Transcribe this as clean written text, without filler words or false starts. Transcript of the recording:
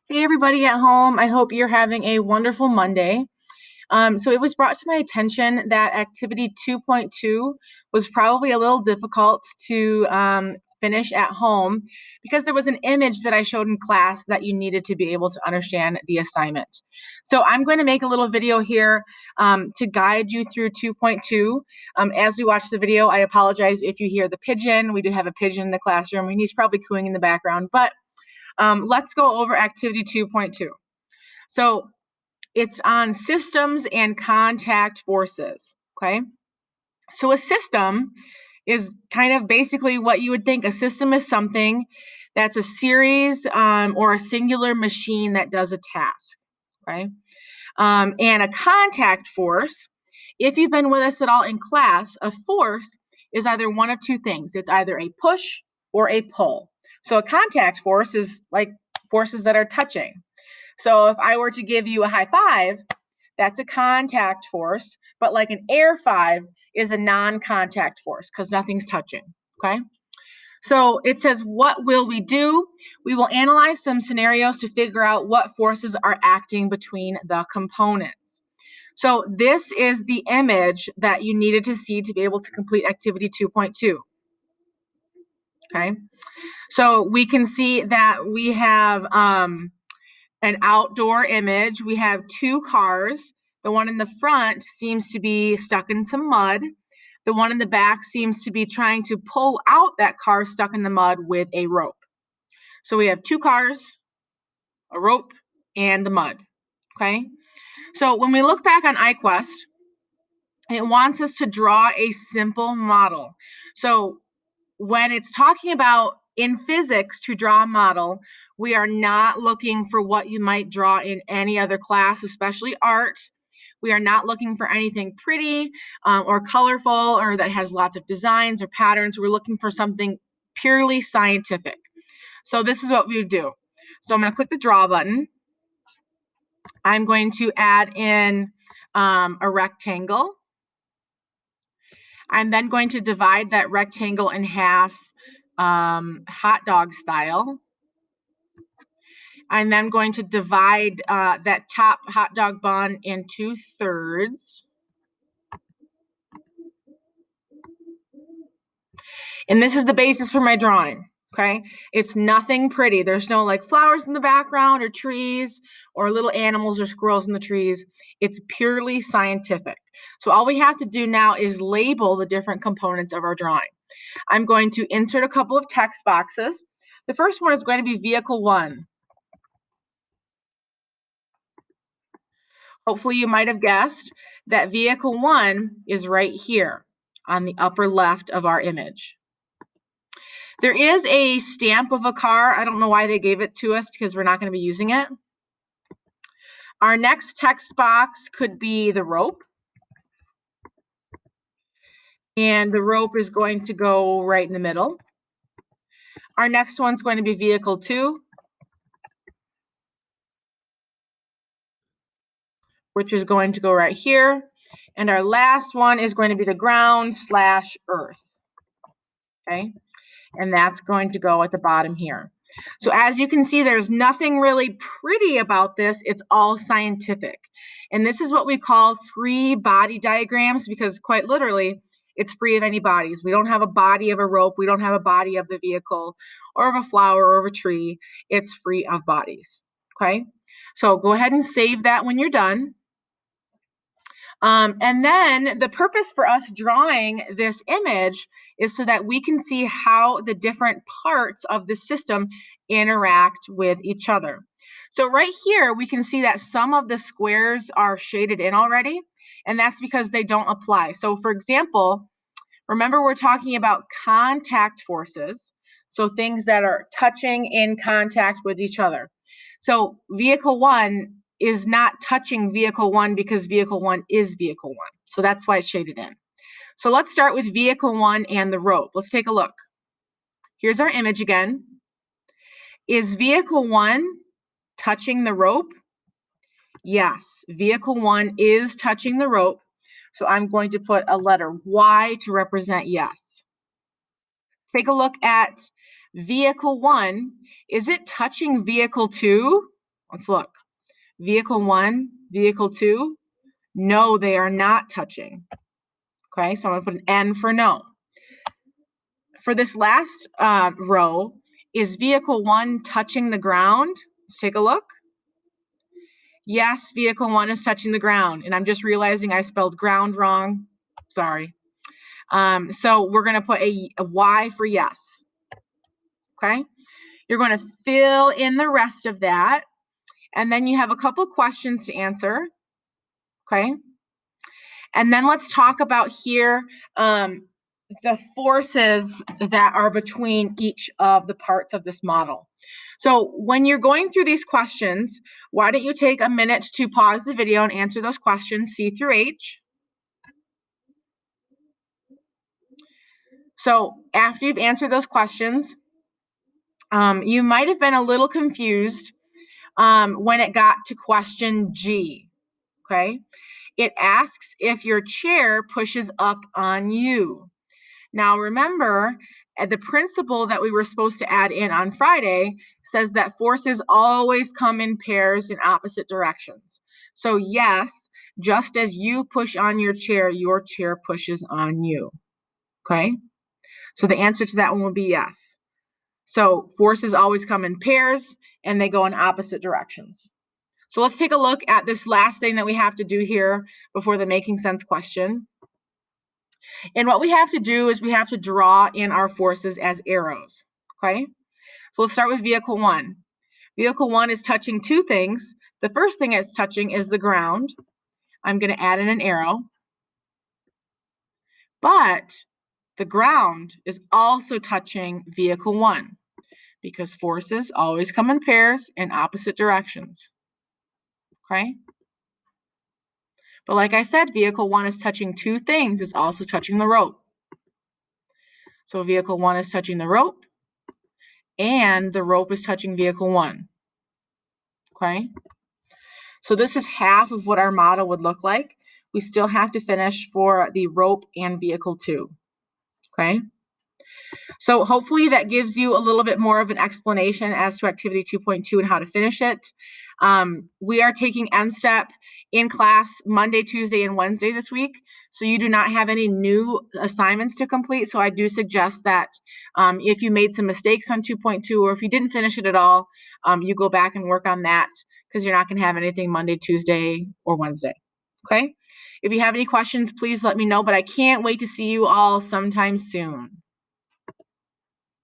Hey, everybody at home. I hope you're having a wonderful Monday. So it was brought to my attention that activity 2.2 was probably a little difficult to finish at home because there was an image that I showed in class that you needed to be able to understand the assignment. So I'm going to make a little video here to guide you through 2.2. As we watch the video, I apologize if you hear the pigeon. We do have a pigeon in the classroom, and he's probably cooing in the background, but let's go over activity 2.2. So it's on systems and contact forces, okay? So a system is kind of basically what you would think. A system is something that's a series or a singular machine that does a task, okay? And a contact force, if you've been with us at all in class, a force is either one of two things. It's either a push or a pull. So a contact force is like forces that are touching. So if I were to give you a high five, that's a contact force, but like an air five is a non-contact force because nothing's touching, okay? So it says, what will we do? We will analyze some scenarios to figure out what forces are acting between the components. So this is the image that you needed to see to be able to complete activity 2.2. Okay, so we can see that we have an outdoor image. We have two cars. The one in the front seems to be stuck in some mud. The one in the back seems to be trying to pull out that car stuck in the mud with a rope. So we have two cars, a rope, and the mud. Okay, so when we look back on iQuest, it wants us to draw a simple model. So when it's talking about in physics to draw a model, we are not looking for what you might draw in any other class, especially art. We are not looking for anything pretty or colorful or that has lots of designs or patterns. We're looking for something purely scientific. So this is what we would do. So I'm going to click the draw button. I'm going to add in a rectangle. I'm then going to divide that rectangle in half, hot dog style. I'm then going to divide that top hot dog bun in 2/3. And this is the basis for my drawing, okay? It's nothing pretty. There's no like flowers in the background or trees or little animals or squirrels in the trees. It's purely scientific. So all we have to do now is label the different components of our drawing. I'm going to insert a couple of text boxes. The first one is going to be vehicle 1. Hopefully you might have guessed that vehicle 1 is right here on the upper left of our image. There is a stamp of a car. I don't know why they gave it to us because we're not going to be using it. Our next text box could be the rope. And the rope is going to go right in the middle. Our next one's going to be vehicle 2, which is going to go right here. And our last one is going to be the ground/earth. Okay, and that's going to go at the bottom here. So as you can see, there's nothing really pretty about this. It's all scientific. And this is what we call free body diagrams because quite literally, it's free of any bodies. We don't have a body of a rope. We don't have a body of the vehicle or of a flower or of a tree. It's free of bodies. Okay, so go ahead and save that when you're done. And then the purpose for us drawing this image is so that we can see how the different parts of the system interact with each other. So right here, we can see that some of the squares are shaded in already, and that's because they don't apply. So for example, remember we're talking about contact forces, so things that are touching in contact with each other. So vehicle 1 is not touching vehicle 1 because vehicle 1 is vehicle 1. So that's why it's shaded in. So let's start with vehicle 1 and the rope. Let's take a look. Here's our image again. Is vehicle 1 touching the rope? Yes, vehicle 1 is touching the rope. So I'm going to put a letter Y to represent yes. Take a look at vehicle 1. Is it touching vehicle 2? Let's look. Vehicle 1, vehicle 2, no, they are not touching. Okay, so I'm going to put an N for no. For this last row, is vehicle 1 touching the ground? Let's take a look. Yes, vehicle 1 is touching the ground, and I'm just realizing I spelled ground wrong. Sorry. So we're going to put a Y for yes. Okay, you're going to fill in the rest of that, and then you have a couple questions to answer. Okay, and then let's talk about here the forces that are between each of the parts of this model. So when you're going through these questions, why don't you take a minute to pause the video and answer those questions, C through H. So after you've answered those questions, you might have been a little confused when it got to question G, okay? It asks if your chair pushes up on you. Now remember, the principle that we were supposed to add in on Friday says that forces always come in pairs in opposite directions. So yes, just as you push on your chair pushes on you, okay? So the answer to that one will be yes. So forces always come in pairs and they go in opposite directions. So let's take a look at this last thing that we have to do here before the making sense question. And what we have to do is we have to draw in our forces as arrows, okay? So let's start with vehicle 1. Vehicle 1 is touching two things. The first thing it's touching is the ground. I'm going to add in an arrow. But the ground is also touching vehicle 1 because forces always come in pairs in opposite directions, okay? But like I said, vehicle 1 is touching two things. It's also touching the rope. So vehicle 1 is touching the rope, and the rope is touching vehicle 1, okay? So this is half of what our model would look like. We still have to finish for the rope and vehicle 2, okay? So hopefully that gives you a little bit more of an explanation as to activity 2.2 and how to finish it. We are taking MSTEP in class Monday, Tuesday, and Wednesday this week. So you do not have any new assignments to complete. So I do suggest that if you made some mistakes on 2.2 or if you didn't finish it at all, you go back and work on that because you're not going to have anything Monday, Tuesday, or Wednesday. Okay? If you have any questions, please let me know, but I can't wait to see you all sometime soon.